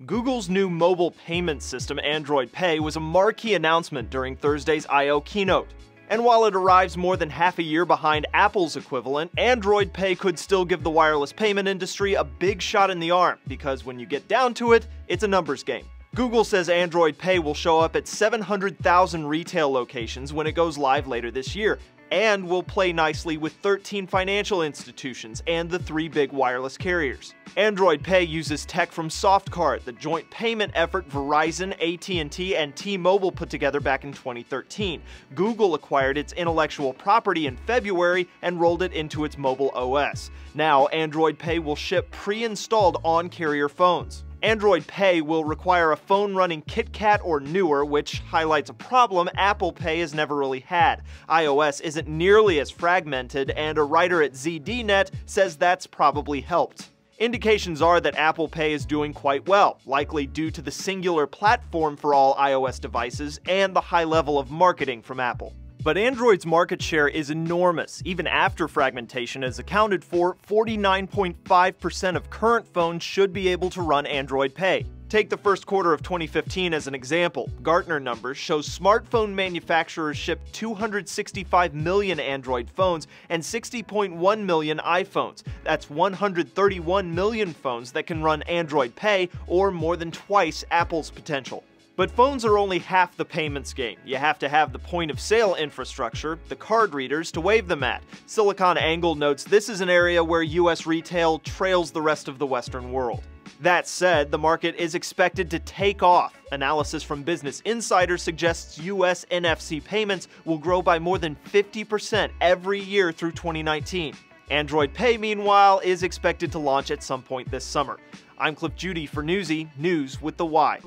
Google's new mobile payment system, Android Pay, was a marquee announcement during Thursday's I/O keynote. And while it arrives more than half a year behind Apple's equivalent, Android Pay could still give the wireless payment industry a big shot in the arm, because when you get down to it, it's a numbers game. Google says Android Pay will show up at 700,000 retail locations when it goes live later this year, and will play nicely with 13 financial institutions and the 3 big wireless carriers. Android Pay uses tech from Softcard, the joint payment effort Verizon, AT&T, and T-Mobile put together back in 2013. Google acquired its intellectual property in February and rolled it into its mobile OS. Now, Android Pay will ship pre-installed on-carrier phones. Android Pay will require a phone running KitKat or newer, which highlights a problem Apple Pay has never really had. iOS isn't nearly as fragmented, and a writer at ZDNet says that's probably helped. Indications are that Apple Pay is doing quite well, likely due to the singular platform for all iOS devices and the high level of marketing from Apple. But Android's market share is enormous. Even after fragmentation is accounted for, 49.5% of current phones should be able to run Android Pay. Take the first quarter of 2015 as an example. Gartner numbers show smartphone manufacturers shipped 265 million Android phones and 60.1 million iPhones. That's 131 million phones that can run Android Pay, or more than twice Apple's potential. But phones are only half the payments game. You have to have the point-of-sale infrastructure, the card readers, to wave them at. SiliconANGLE notes this is an area where US retail trails the rest of the Western world. That said, the market is expected to take off. Analysis from Business Insider suggests US NFC payments will grow by more than 50% every year through 2019. Android Pay, meanwhile, is expected to launch at some point this summer. I'm Cliff Judy for Newsy, News with the Y.